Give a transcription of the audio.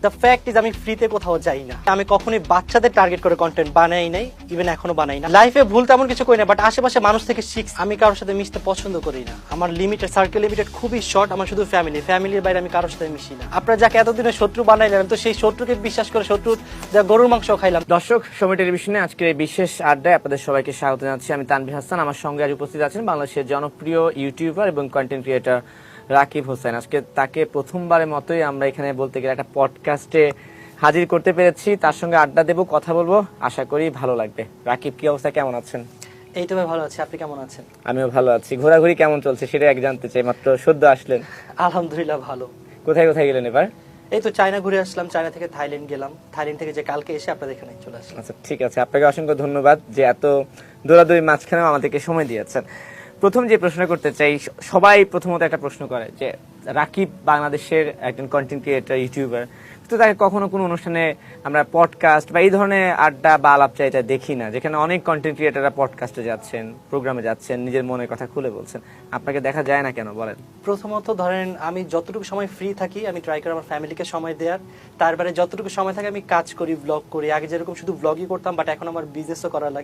The fact is আমি ফ্রিতে কোথাও যাই না। আমি কখনোই বাচ্চাদের টার্গেট করে কন্টেন্ট বানাই নাই, ইভেন এখনো বানাই না। লাইফে ভুল তেমন কিছু করি না, বাট আশেপাশে মানুষ থেকে শিখছি। আমি কারোর সাথে মিশতে পছন্দ করি না। আমার লিমিটেড সার্কেল, লিমিটেড খুবই শর্ট। আমার শুধু ফ্যামিলির বাইরে আমি কারোর সাথে মিশি না। আপনারা যাকে এতদিনে শত্রু বানাইলেন, তো সেই শত্রুকে বিশ্বাস করে শত্রুর গরুর মাংস খাইলাম। দর্শক, সময় টেলিভিশনে আজকের এই বিশেষ আড্ডায় আপনাদের সবাইকে স্বাগত জানাচ্ছি। আমি তানভীর হাসান। আমার সঙ্গে আজ উপস্থিত আছেন বাংলাদেশের জনপ্রিয় ইউটিউবার এবং কন্টেন্ট ক্রিয়েটর রাকিব হোসেন। আজকে তাকে প্রথমবারের মতোই আমরা এখানে বলতে গেলে একটা পডকাস্টে হাজির করতে পেরেছি। তার সঙ্গে আড্ডা দেবো, কথা বলবো, আশা করি ভালো লাগবে। রাকিব, কি অবস্থা, কেমন আছেন? এই তো ভাই ভালো আছি, আপনি কেমন আছেন? আমিও ভালো আছি। ঘোরাঘুরি কেমন চলছে সেটা এক জানতে চাই, মাত্র সদ্য আসলেন। আলহামদুলিল্লাহ ভালো। কোথায় কোথায় গেলেন এবার? এই তো চায়না ঘুরে আসলাম, চায়না থেকে থাইল্যান্ড গেলাম, থাইল্যান্ড থেকে যে কালকে এসে আপনাদের এখানে চলে আসলাম। আচ্ছা, ঠিক আছে, আপনাকে অসংখ্য ধন্যবাদ যে এত দৌড়াদৌড়ি মাঝখানেও আমাদেরকে সময় দিয়েছেন। প্রথম যে প্রশ্ন করতে চাই, সবাই প্রথমত একটা প্রশ্ন করে যে রাকিব বাংলাদেশের একজন কন্টেন্ট ক্রিয়েটর, ইউটিউবার, তো তাকে কখনো কোনো অনুষ্ঠানে আমরা পডকাস্ট বা এই ধরনের আড্ডা বা আলাপ চাইটা দেখি না, যেখানে অনেক কন্টেন্ট ক্রিয়েটাররা পডকাস্টে যাচ্ছেন, প্রোগ্রামে যাচ্ছেন, নিজের মনের কথা খুলে বলছেন। আপনাকে দেখা যায় না কেন, বলেন? প্রথমত ধরেন, আমি যতটুকু সময় ফ্রি থাকি আমি ট্রাই করি আমার ফ্যামিলিকে সময় দেওয়ার। তারপরে যতটুকু সময় থাকে আমি কাজ করি, ব্লগ করি। আগে যেরকম শুধু ব্লগই করতাম, বাট এখন আমার বিজনেসও করা লাগে।